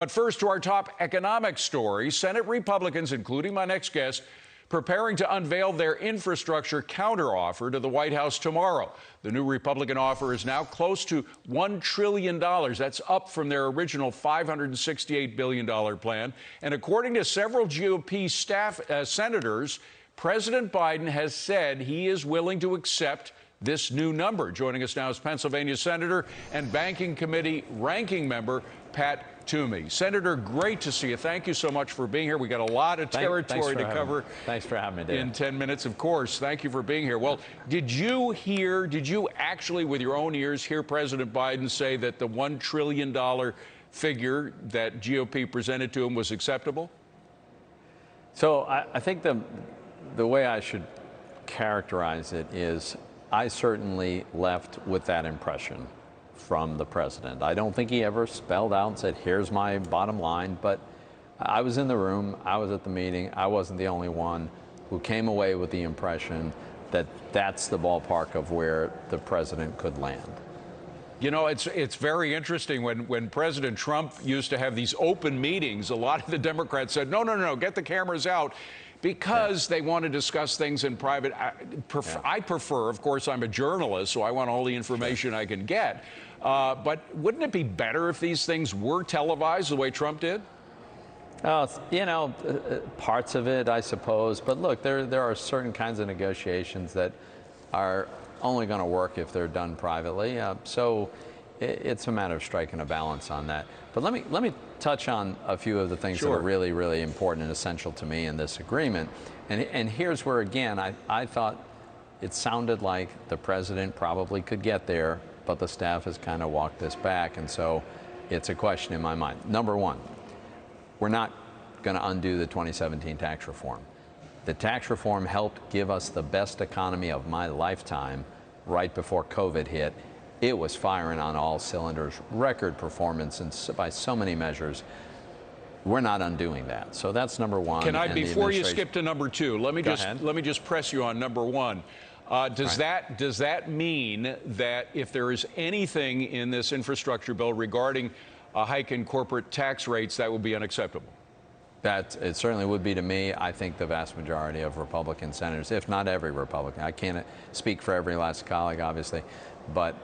But first, to our top economic story. Senate Republicans, including my next guest, preparing to unveil their infrastructure counteroffer to the White House tomorrow. The new Republican offer is now close to $1 trillion. That's up from their original $568 billion plan. And according to several GOP senators, President Biden has said he is willing to accept this new number. Joining us now is Pennsylvania Senator and Banking Committee ranking member Pat Toomey. Senator, great to see you. Thank you so much for being here. We got a lot of territory to cover. Thanks for having me, Dave. In 10 minutes, of course. Thank you for being here. Well, did you actually, with your own ears, hear President Biden say that the $1 trillion figure that GOP presented to him was acceptable? So I think the way I should characterize it is I certainly left with that impression from the president. I don't think he ever spelled out and said, here's my bottom line, but I was in the room, I was at the meeting, I wasn't the only one who came away with the impression that that's the ballpark of where the president could land. You know, it's very interesting. When President Trump used to have these open meetings, a lot of the Democrats said, no, get the cameras out, because they want to discuss things in private. I prefer, of course, I'm a journalist, so I want all the information I can get. But wouldn't it be better if these things were televised the way Trump did? You know, parts of it, I suppose. But look, there are certain kinds of negotiations that are only going to work if they're done privately. So it's a matter of striking a balance on that. But let me touch on a few of the things that are really, really important and essential to me in this agreement. And here's where, again, I thought it sounded like the president probably could get there, but the staff has kind of walked this back. And so it's a question in my mind. Number one, we're not going to undo the 2017 tax reform. The tax reform helped give us the best economy of my lifetime right before COVID hit. It was firing on all cylinders, record performance and by so many measures. We're not undoing that. So that's number one. Can I, before you skip to number two, let me just press you on number one. Does that mean that if there is anything in this infrastructure bill regarding a hike in corporate tax rates, that would be unacceptable? That it certainly would be to me. I think the vast majority of Republican senators, if not every Republican, I can't speak for every last colleague, obviously, but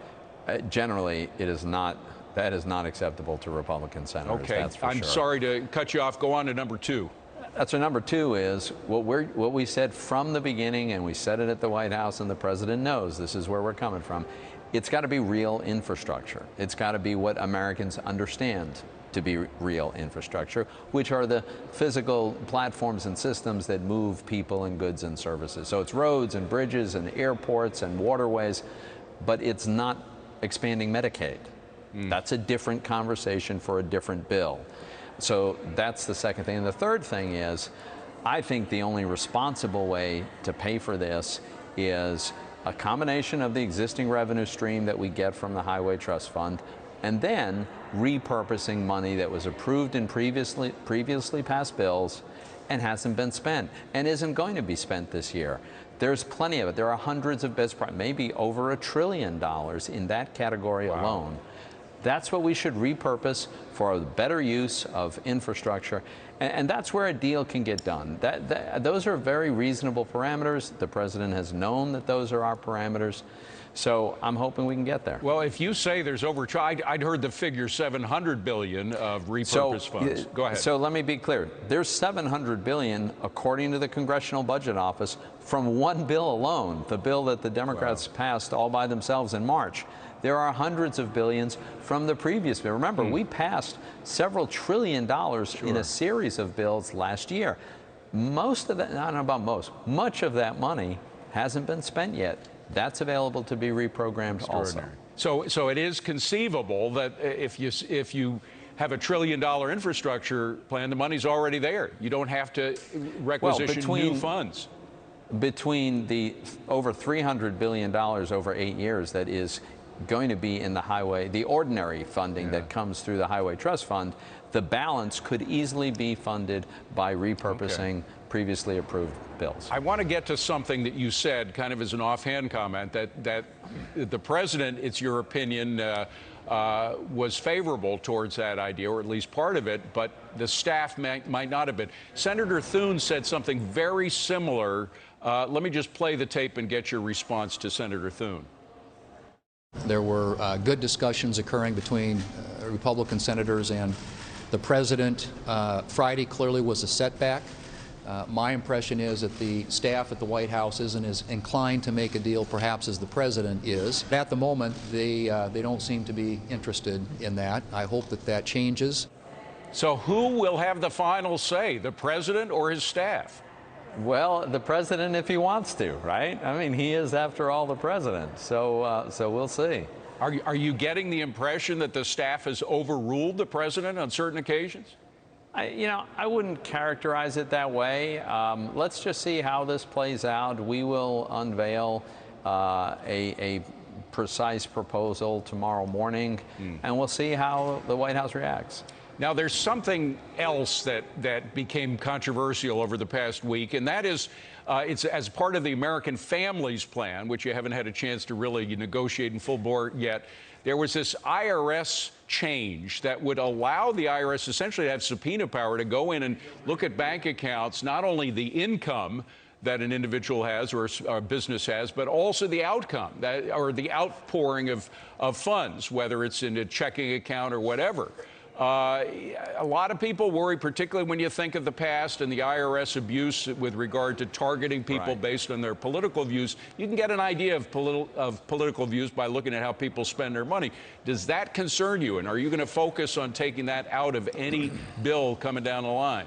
generally it is not. That is not acceptable to Republican senators. Okay, that's for I'm sure. sorry to cut you off. Go on to number two. That's our number two is what we said from the beginning, and we said it at the White House, and the president knows this is where we're coming from. It's got to be real infrastructure. It's got to be what Americans understand to be real infrastructure, which are the physical platforms and systems that move people and goods and services. So it's roads and bridges and airports and waterways, but it's not expanding Medicaid. That's a different conversation for a different bill. So that's the second thing. And the third thing is, I think the only responsible way to pay for this is a combination of the existing revenue stream that we get from the Highway Trust Fund, and then repurposing money that was approved in previously passed bills and hasn't been spent and isn't going to be spent this year. There's plenty of it. There are hundreds of best, maybe over $1 trillion in that category alone. That's what we should repurpose for a better use of infrastructure. And that's where a deal can get done. Those are very reasonable parameters. The president has known that those are our parameters. So I'm hoping we can get there. Well, if you say there's I'd heard the figure $700 billion of repurposed funds. Go ahead. So let me be clear. There's $700 billion, according to the Congressional Budget Office, from one bill alone, the bill that the Democrats passed all by themselves in March. There are hundreds of billions from the previous bill. Remember, we passed several $1 trillion in a series of bills last year. Most of that, I don't know about most, much of that money hasn't been spent yet. That's available to be reprogrammed also. So it is conceivable that if you have a $1 trillion infrastructure plan, the money's already there. You don't have to requisition new funds. Between the over $300 billion over 8 years that is going to be in the highway, the ordinary funding that comes through the Highway Trust Fund, the balance could easily be funded by repurposing previously approved bills. I want to get to something that you said kind of as an offhand comment, that the president, it's your opinion, was favorable towards that idea, or at least part of it, but the staff might not have been. Senator Thune said something very similar. Let me just play the tape and get your response to Senator Thune. There were good discussions occurring between Republican senators and the president. Friday clearly was a setback. My impression is that the staff at the White House isn't as inclined to make a deal perhaps as the president is. At the moment, they don't seem to be interested in that. I hope that that changes. So who will have the final say, the president or his staff? Well, the president, if he wants to, right? I mean, he is, after all, the president. So we'll see. Are you getting the impression that the staff has overruled the president on certain occasions? I wouldn't characterize it that way. Let's just see how this plays out. We will unveil a precise proposal tomorrow morning, and we'll see how the White House reacts. Now, there's something else that became controversial over the past week, and that is it's as part of the American Families Plan, which you haven't had a chance to really negotiate in full bore yet. There was this IRS change that would allow the IRS essentially to have subpoena power to go in and look at bank accounts, not only the income that an individual has or a business has, but also the outcome or the outpouring of funds, whether it's in a checking account or whatever. A lot of people worry, particularly when you think of the past and the IRS abuse with regard to targeting people based on their political views. You can get an idea of political views by looking at how people spend their money. Does that concern you? And are you going to focus on taking that out of any bill coming down the line?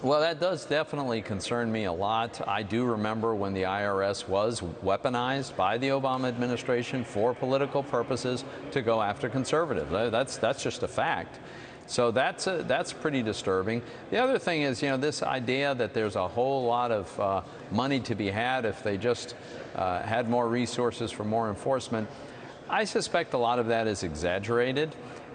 Well, that does definitely concern me a lot. I do remember when the IRS was weaponized by the Obama administration for political purposes to go after conservatives. That's just a fact. So that's pretty disturbing. The other thing is, this idea that there's a whole lot of money to be had if they just had more resources for more enforcement. I suspect a lot of that is exaggerated,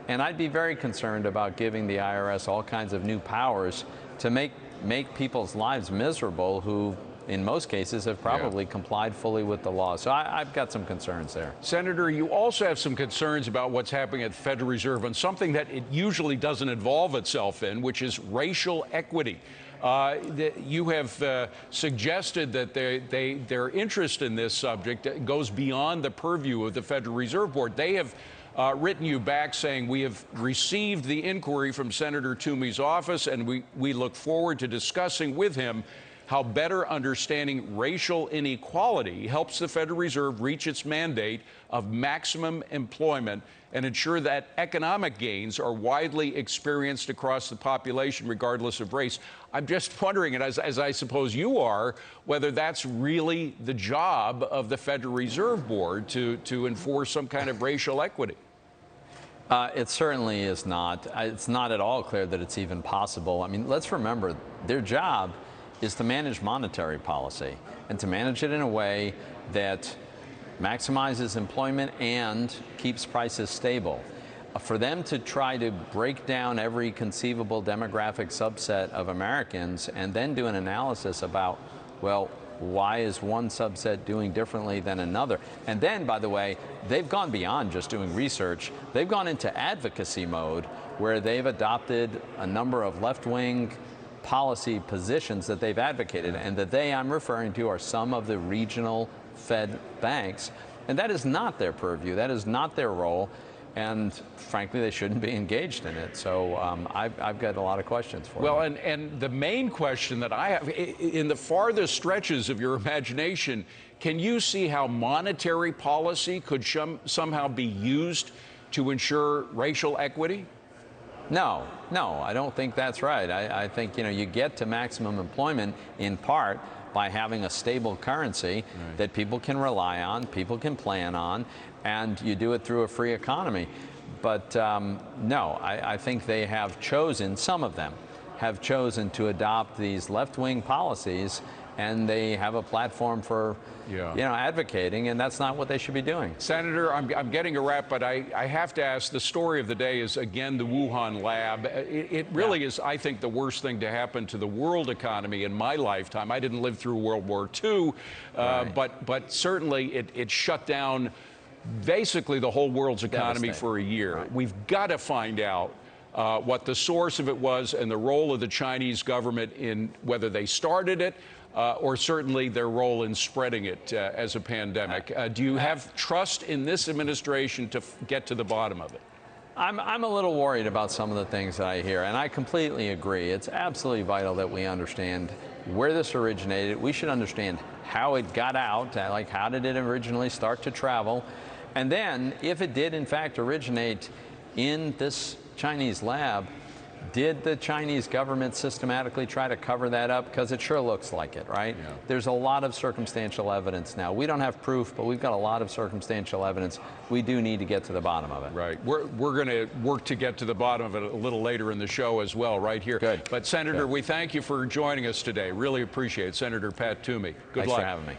and I'd be very concerned about giving the IRS all kinds of new powers to make people's lives miserable who, in most cases, have probably complied fully with the law. So I've got some concerns there. Senator, you also have some concerns about what's happening at the Federal Reserve on something that it usually doesn't involve itself in, which is racial equity. You have suggested that their interest in this subject goes beyond the purview of the Federal Reserve Board. They have written you back saying, we have received the inquiry from Senator Toomey's office, and we look forward to discussing with him how better understanding racial inequality helps the Federal Reserve reach its mandate of maximum employment and ensure that economic gains are widely experienced across the population regardless of race. I'm just wondering, and as I suppose you are, whether that's really the job of the Federal Reserve Board to enforce some kind of racial equity. It certainly is not. It's not at all clear that it's even possible. I mean, let's remember, their job is to manage monetary policy and to manage it in a way that maximizes employment and keeps prices stable. For them to try to break down every conceivable demographic subset of Americans and then do an analysis about, well, why is one subset doing differently than another? And then, by the way, they've gone beyond just doing research. They've gone into advocacy mode where they've adopted a number of left-wing policy positions that they've advocated, and that I'm referring to are some of the regional Fed banks. And that is not their purview. That is not their role. And frankly, they shouldn't be engaged in it. So I've got a lot of questions for you. Well, and the main question that I have, in the farthest stretches of your imagination, can you see how monetary policy could somehow be used to ensure racial equity? No, I don't think that's right. I think, you get to maximum employment in part by having a stable currency that people can rely on, people can plan on, and you do it through a free economy. But no, I think they have chosen, some of them have chosen to adopt these left-wing policies, and they have a platform for advocating, and that's not what they should be doing. Senator, I'm getting a wrap, but I have to ask, the story of the day is, again, the Wuhan lab. It really is, I think, the worst thing to happen to the world economy in my lifetime. I didn't live through World War II, but certainly it shut down basically the whole world's economy Devastating. for a year. Right. We've got to find out what the source of it was and the role of the Chinese government in whether they started it or certainly their role in spreading it as a pandemic. Do you have trust in this administration to get to the bottom of it? I'm a little worried about some of the things that I hear, and I completely agree. It's absolutely vital that we understand where this originated. We should understand how it got out, like how did it originally start to travel, and then if it did in fact originate in this Chinese lab, did the Chinese government systematically try to cover that up? Because it sure looks like it, right? Yeah. There's a lot of circumstantial evidence now. We don't have proof, but we've got a lot of circumstantial evidence. We do need to get to the bottom of it. Right. We're going to work to get to the bottom of it a little later in the show as well, right here. Good. But, Senator, Good. we thank you for joining us today. Really appreciate it. Senator Pat Toomey. Good Thanks luck. for having me.